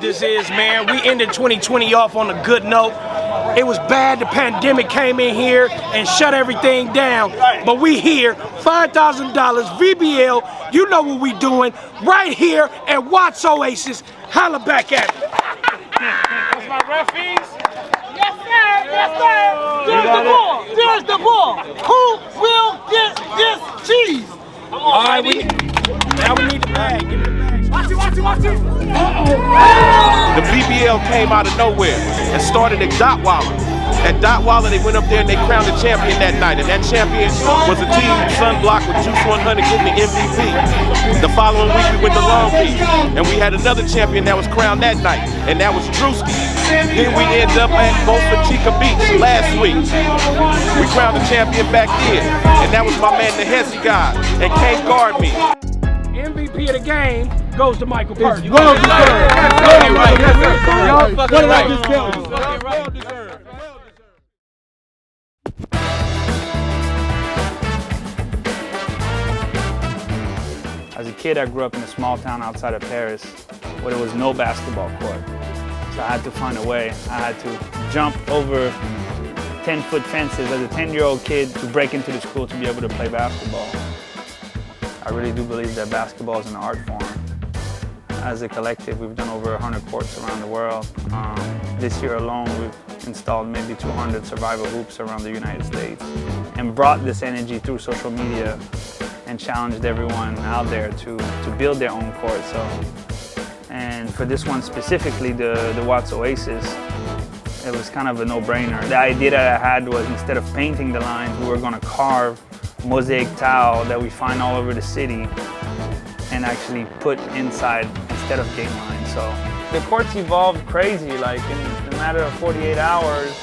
This is, man, we ended 2020 off on a good note. It was bad, the pandemic came in here and shut everything down, but we here, $5,000, VBL, you know what we doing, right here at Watts Oasis. Holla back at me. That's my referees. Yes, sir. Yes, sir. There's the ball. There's the ball. Who will get this cheese? All right, now we need the bag. Give me the bag. Watch it, watch it, watch it. The VBL came out of nowhere and started at Dotwalla. At Dotwalla, they went up there and they crowned a champion that night. And that champion was a team Sunblock with Juice 100 getting the MVP. The following week, we went to Long Beach. And we had another champion that was crowned that night. And that was Drewski. Then we ended up at Boca Chica Beach last week. We crowned the champion back then. And that was my man, the Hezzy guy. And can't guard me. MVP of the game goes to Michael Purdy. Y'all fucking right. As a kid, I grew up in a small town outside of Paris where there was no basketball court. So I had to find a way. I had to jump over 10-foot fences as a 10-year-old kid to break into the school to be able to play basketball. I really do believe that basketball is an art form. As a collective, we've done over 100 courts around the world. This year alone, we've installed maybe 200 survival hoops around the United States and brought this energy through social media and challenged everyone out there to build their own court. And for this one specifically, the Watts Oasis, it was kind of a no-brainer. The idea that I had was instead of painting the lines, we were going to carve mosaic tile that we find all over the city and actually put inside instead of game lines. So the courts evolved crazy. Like in a matter of 48 hours,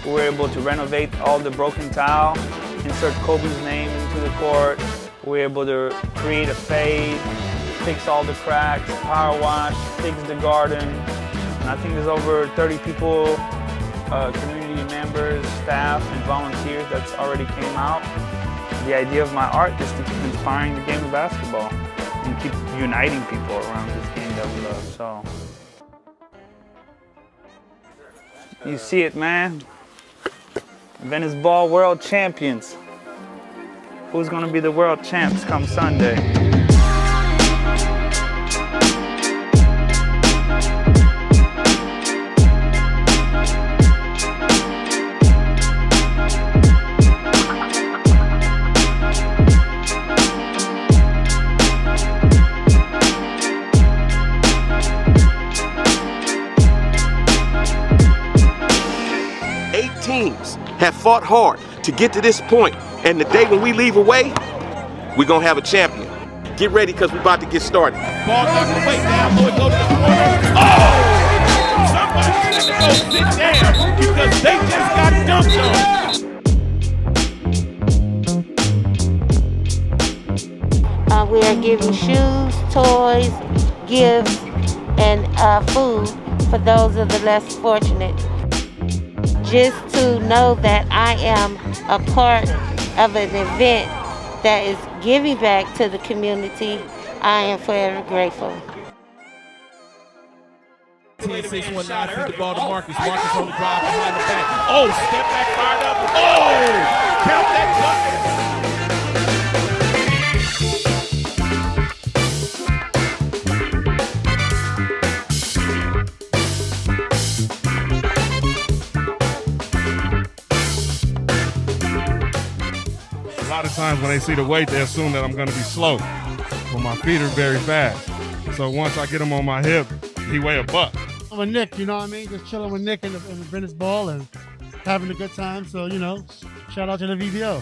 we were able to renovate all the broken tile, insert Kobe's name into the court. We were able to create a fade, fix all the cracks, power wash, fix the garden. And I think there's over 30 people, community members, staff, and volunteers that's already came out. The idea of my art is to keep inspiring the game of basketball and keep uniting people around this game that we love. So you see it, man. Veniceball world champions. Who's gonna be the world champs come Sunday? Teams have fought hard to get to this point, and the day when we leave away, we're gonna have a champion. Get ready, because we're about to get started. Ball goes way down, low, it goes to the corner. Oh! Somebody has to go sit down because they just got dunked on. We are giving shoes, toys, gifts, and food for those of the less fortunate. Just to know that I am a part of an event that is giving back to the community, I am forever grateful. 10-6-1-9, feed the ball to Marcus. Marcus on the drive behind the back. Oh, step back, fired up. Oh, count that bucket. A lot of times when they see the weight, they assume that I'm going to be slow, but my feet are very fast. So once I get him on my hip, he weigh a buck. I'm with Nick, you know what I mean? Just chilling with Nick in the Veniceball and having a good time. So, you know, shout out to the VBL.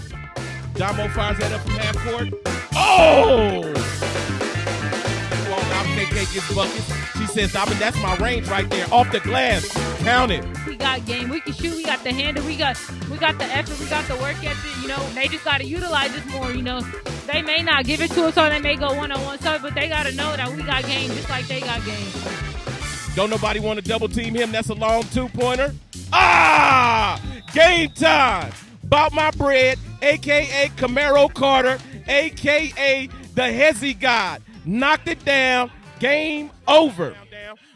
Damo fires that up from half court. Oh! Well, now KK gets buckets. She says, that's my range right there. Off the glass. Count it. We got game. We can shoot. We got the handle. We got the effort. We got the work ethic. You know, they just got to utilize this more. You know, they may not give it to us or they may go one-on-one stuff, but they got to know that we got game just like they got game. Don't nobody want to double team him. That's a long two-pointer. Ah! Game time. Bout my bread, a.k.a. Camaro Carter, a.k.a. the Hezzy God. Knocked it down. Game over.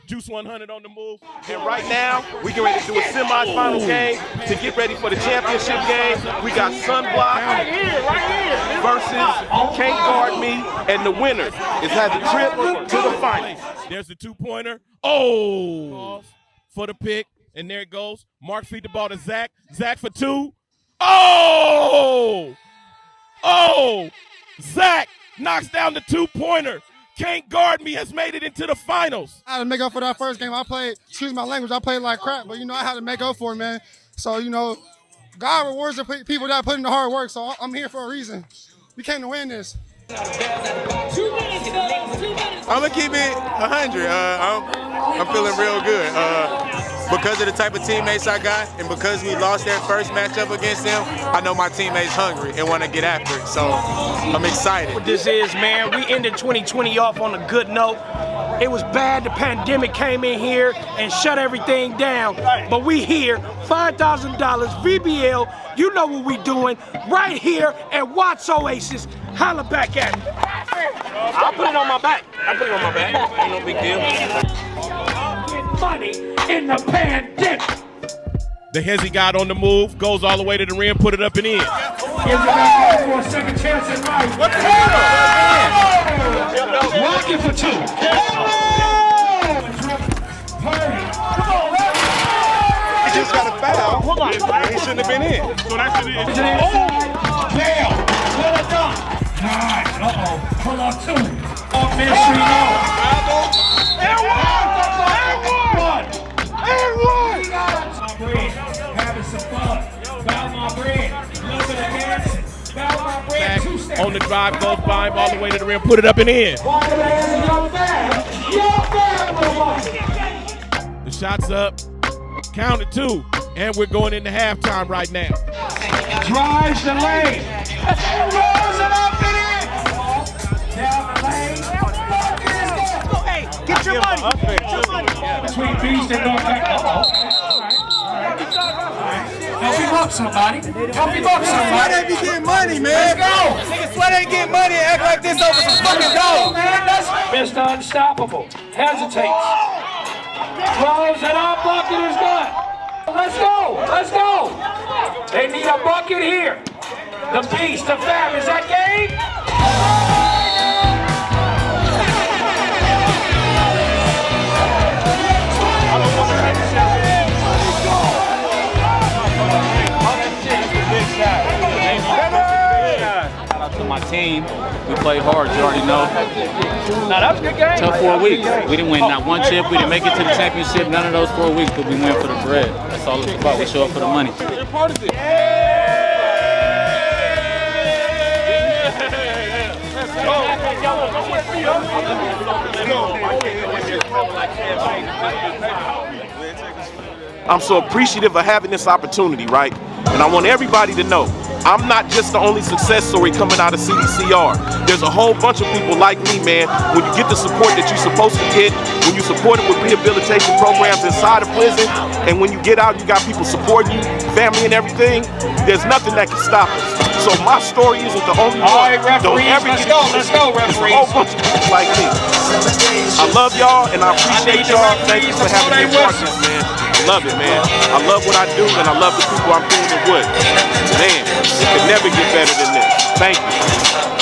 Juice 100 on the move. And right now, we get ready to do a semifinal game to get ready for the championship game. We got Sunblock versus Can't Guard Me, and the winner has a trip to the finals. There's the two-pointer. Oh! For the pick, and there it goes. Mark feed the ball to Zach. Zach for two. Oh! Oh! Zach knocks down the two-pointer. Can't Guard Me has made it into the finals. I had to make up for that first game. I played, excuse my language, I played like crap, but, I had to make up for it, man. So, God rewards the people that put in the hard work, so I'm here for a reason. We came to win this. 2 minutes, 2 minutes. I'm going to keep it 100. I'm feeling real good. Because of the type of teammates I got and because we lost that first matchup against them, I know my teammates hungry and want to get after it. So I'm excited. What this is, man, we ended 2020 off on a good note. It was bad. The pandemic came in here and shut everything down. But we here, $5,000, VBL. You know what we doing right here at Watts Oasis. Holla back at me. I'll put it on my back. I'll put it on my back. Ain't no big deal. Money in the pandemic. The Hezzy God on the move, goes all the way to the rim, put it up and in. Gives it back for a second chance at life. What's the Looking for two. He just got a foul. Hold on. He shouldn't have been in. So that should be it. Bail. Well done. Nice. Uh-oh. Pull up two. Off mystery no. And one. Having some fun. Bow my bread. A little bit of dancing. Bow my bread. Back on the drive, goes by him all the way to the rim, put it up and in. The shot's up. Count it two. And we're going into halftime right now. Drives the lane. Rolls it up and in. Down the lane. Hey, get your money. Get your money. Between Beast and North Carolina. Help him up, somebody. Help him up, somebody. Sweat ain't be getting money, man. Let's go. Nigga, Sweat ain't getting money and act like this over some fucking dog. Mr. Unstoppable hesitates. Throws it up. Bucket is good. Let's go. Let's go. They need a bucket here. The Beast, the Fab, is that game? Shout out to my team. We played hard, you already know. Now that was a good game. Tough 4 weeks. We didn't win not one chip. We didn't make it to the championship. None of those 4 weeks, but we went for the bread. That's all it's about. We show up for the money. You're part of it. I'm so appreciative of having this opportunity, right? And I want everybody to know, I'm not just the only success story coming out of CDCR. There's a whole bunch of people like me, man. When you get the support that you're supposed to get, when you support it with rehabilitation programs inside of prison, and when you get out, you got people supporting you, family and everything, there's nothing that can stop us. So my story isn't the only one. All right, referees, let's go, referees. There's a whole bunch of people like me. I love y'all, and I appreciate y'all. Thank you for having me a part of this, man. I love it, man. I love what I do, and I love the people I'm doing it with. Man, it could never get better than this. Thank you.